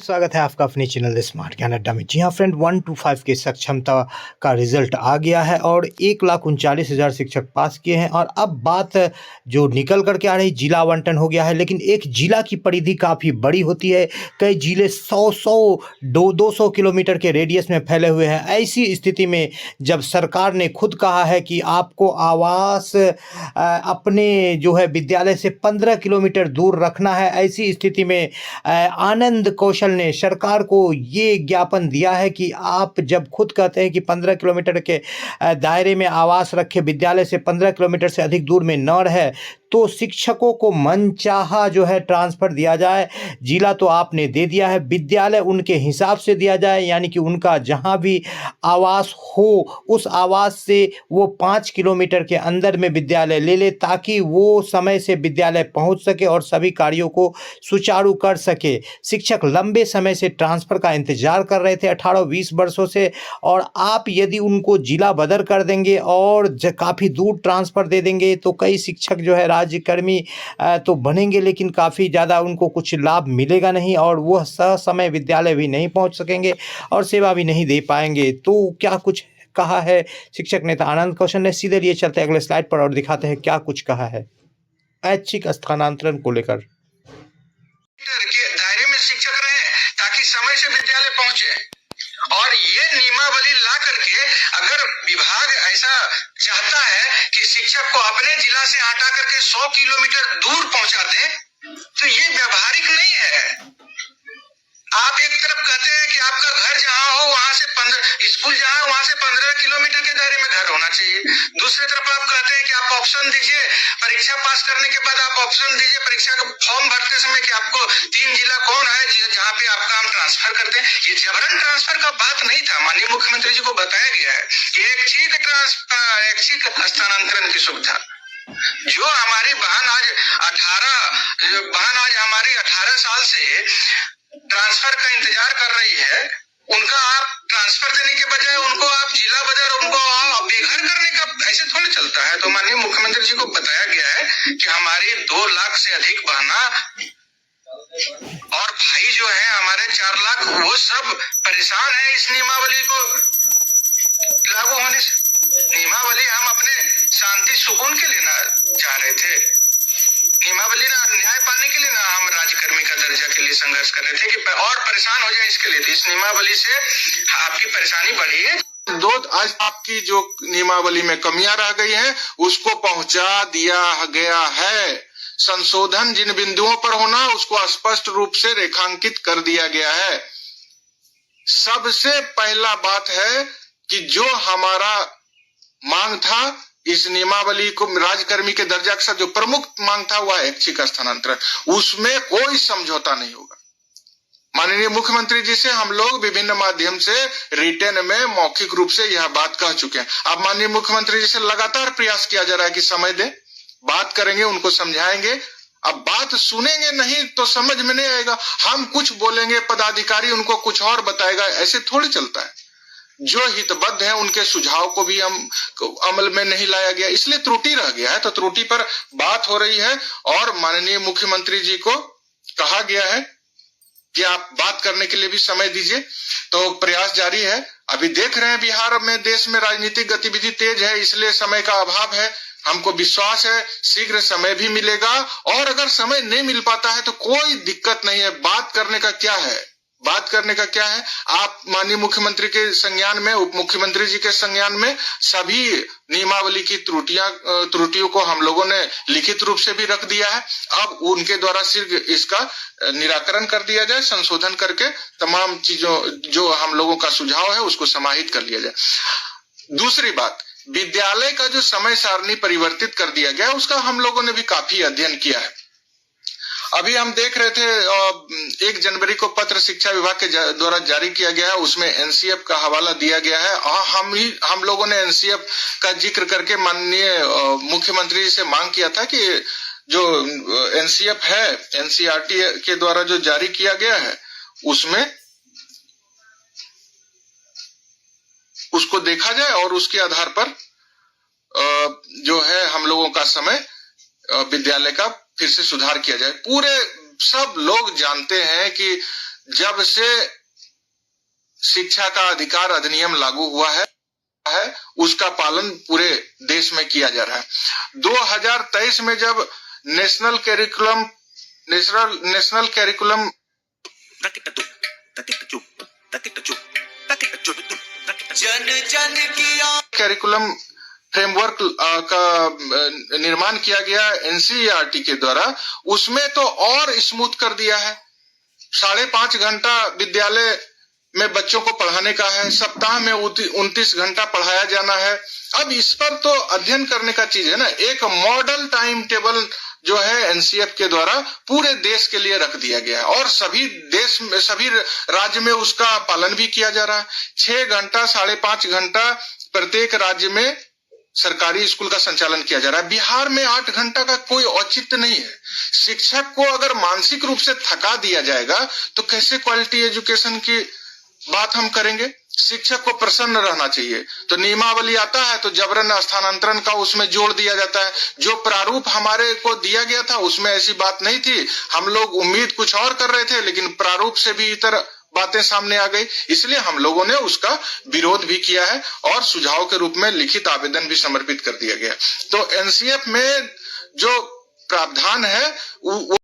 स्वागत है आपका अपने चैनल स्मार्ट ज्ञान अड्डा में। जी हाँ फ्रेंड, 1 to 5 के सक्षमता का रिजल्ट आ गया है और 1,39,000 शिक्षक पास किए हैं। और अब बात जो निकल करके आ रही, जिला आवंटन हो गया है, लेकिन एक जिला की परिधि काफ़ी बड़ी होती है। कई जिले 100 200 किलोमीटर के रेडियस में फैले हुए हैं। ऐसी स्थिति में जब सरकार ने खुद कहा है कि आपको आवास अपने जो है विद्यालय से 15 किलोमीटर दूर रखना है, ऐसी स्थिति में आनंद कौशल ने सरकार को ये ज्ञापन दिया है कि आप जब खुद कहते हैं कि 15 किलोमीटर के दायरे में आवास रखे, विद्यालय से 15 किलोमीटर से अधिक दूर में न रहे, तो शिक्षकों को मनचाहा जो है ट्रांसफ़र दिया जाए। जिला तो आपने दे दिया है, विद्यालय उनके हिसाब से दिया जाए, यानी कि उनका जहाँ भी आवास हो उस आवास से वो 5 किलोमीटर के अंदर में विद्यालय ले ले, ताकि वो समय से विद्यालय पहुंच सके और सभी कार्यों को सुचारू कर सके। शिक्षक लंबे समय से ट्रांसफ़र का इंतजार कर रहे थे 18-20 वर्षों से, और आप यदि उनको जिला बदर कर देंगे और काफ़ी दूर ट्रांसफ़र दे देंगे तो कई शिक्षक जो है राज्यकर्मी तो बनेंगे, लेकिन काफ़ी ज़्यादा उनको कुछ लाभ मिलेगा नहीं और वह समय विद्यालय भी नहीं पहुंच सकेंगे और सेवा भी नहीं दे पाएंगे। तो क्या कुछ कहा है शिक्षक नेता आनंद कौशल ने, सीधे लिए चलते हैं अगले स्लाइड पर और दिखाते हैं क्या कुछ कहा है ऐच्छिक स्थानांतरण को लेकर। के दायरे में शिक्षक रहे ताकि समय से विद्यालय पहुंचे, और ये नियमावली ला करके अगर विभाग ऐसा चाहता है कि शिक्षक को अपने जिला से हटा करके 100 किलोमीटर दूर पहुंचा दे, तो ये व्यवहारिक नहीं है। आप एक तरफ कहते हैं कि आपका घर जहां हो वहां से 15, स्कूल जहां है वहां से 15 किलोमीटर के दायरे में घर होना चाहिए। दूसरी तरफ आप कहते हैं कि आप ऑप्शन दीजिए, परीक्षा पास करने के बाद आप ऑप्शन दीजिए परीक्षा का फॉर्म भरते समय कि आपको 3 जिला कौन है जहां पे आपका हम ट्रांसफर करते हैं। ये जबरन ट्रांसफर का बात नहीं था, माननीय मुख्यमंत्री जी को बताया गया है कि ऐच्छिक स्थानांतरण की सुविधा। जो हमारी बहन आज हमारी 18 साल से ट्रांसफर का इंतजार कर रही है, उनका आप ट्रांसफर देने के बजाय उनको आप जिला बदर उनको बेघर करने का ऐसे थोड़ी चलता है। तो माननीय मुख्यमंत्री जी को बताया गया है कि हमारी 2 लाख से अधिक बहना और भाई जो है हमारे 4 लाख, वो सब परेशान है इस नियमावली को लागू होने से। नियमावली हम अपने शांति सुकून के लिए ना चाह रहे थे, नियमावली ना न्याय पाने के लिए ना हम राज्यकर्मी का दर्जा के लिए संघर्ष कर रहे थे कि और परेशान हो जाए इसके लिए। तो इस नियमावली से आपकी परेशानी बढ़ी है। आज आपकी जो नियमावली में कमियां रह गई हैं उसको पहुंचा दिया गया है। संशोधन जिन बिंदुओं पर होना उसको स्पष्ट रूप से रेखांकित कर दिया गया है। सबसे पहला बात है कि जो हमारा मांग था इस नियमावली को राज्यकर्मी के दर्जा के साथ जो प्रमुख मांग था वह ऐच्छिक स्थानांतरण, उसमें कोई समझौता नहीं होगा। माननीय मुख्यमंत्री जी से हम लोग विभिन्न माध्यम से रिटर्न में मौखिक रूप से यह बात कह चुके हैं। अब माननीय मुख्यमंत्री जी से लगातार प्रयास किया जा रहा है कि समय दें, बात करेंगे, उनको समझाएंगे। अब बात सुनेंगे नहीं तो समझ में नहीं आएगा। हम कुछ बोलेंगे, पदाधिकारी उनको कुछ और बताएगा, ऐसे थोड़ी चलता है। जो हितबद्ध है उनके सुझाव को भी हम अमल में नहीं लाया गया, इसलिए त्रुटि रह गया है। तो त्रुटि पर बात हो रही है और माननीय मुख्यमंत्री जी को कहा गया है कि आप बात करने के लिए भी समय दीजिए। तो प्रयास जारी है। अभी देख रहे हैं बिहार में, देश में राजनीतिक गतिविधि तेज है, इसलिए समय का अभाव है। हमको विश्वास है शीघ्र समय भी मिलेगा, और अगर समय नहीं मिल पाता है तो कोई दिक्कत नहीं है। बात करने का क्या है, बात करने का क्या है। आप माननीय मुख्यमंत्री के संज्ञान में, उप मुख्यमंत्री जी के संज्ञान में सभी नियमावली की त्रुटियों को हम लोगों ने लिखित रूप से भी रख दिया है। अब उनके द्वारा शीघ्र इसका निराकरण कर दिया जाए, संशोधन करके तमाम चीजों जो हम लोगों का सुझाव है उसको समाहित कर लिया जाए। दूसरी बात, विद्यालय का जो समय सारणी परिवर्तित कर दिया गया उसका हम लोगों ने भी काफी अध्ययन किया है। अभी हम देख रहे थे 1 जनवरी को पत्र शिक्षा विभाग के द्वारा जारी किया गया है, उसमें एनसीएफ का हवाला दिया गया है। हम लोगों ने एनसीएफ का जिक्र करके माननीय मुख्यमंत्री जी से मांग किया था कि जो एनसीएफ है, एनसीईआरटी के द्वारा जो जारी किया गया है उसमें उसको देखा जाए और उसके आधार पर जो है हम लोगों का समय विद्यालय का फिर से सुधार किया जाए। पूरे सब लोग जानते हैं कि जब से शिक्षा का अधिकार अधिनियम लागू हुआ है उसका पालन पूरे देश में किया जा रहा है। 2023 में जब नेशनल कैरिकुलम कैरिकुलम फ्रेमवर्क का निर्माण किया गया एनसीईआरटी के द्वारा, उसमें तो और स्मूथ कर दिया है। 5.5 घंटा विद्यालय में बच्चों को पढ़ाने का है, सप्ताह में 29 घंटा पढ़ाया जाना है। अब इस पर तो अध्ययन करने का चीज है ना। एक मॉडल टाइम टेबल जो है एनसीएफ के द्वारा पूरे देश के लिए रख दिया गया है और सभी राज्य में उसका पालन भी किया जा रहा है। 6 घंटा 5.5 घंटा प्रत्येक राज्य में सरकारी स्कूल का संचालन किया जा रहा है। बिहार में 8 घंटा का कोई औचित्य नहीं है। शिक्षक को अगर मानसिक रूप से थका दिया जाएगा तो कैसे क्वालिटी एजुकेशन की बात हम करेंगे। शिक्षक को प्रसन्न रहना चाहिए। तो नियमावली आता है तो जबरन स्थानांतरण का उसमें जोड़ दिया जाता है। जो प्रारूप हमारे को दिया गया था उसमें ऐसी बात नहीं थी। हम लोग उम्मीद कुछ और कर रहे थे, लेकिन प्रारूप से भी इतर बातें सामने आ गई, इसलिए हम लोगों ने उसका विरोध भी किया है और सुझाव के रूप में लिखित आवेदन भी समर्पित कर दिया गया। तो एनसीएफ में जो प्रावधान है वो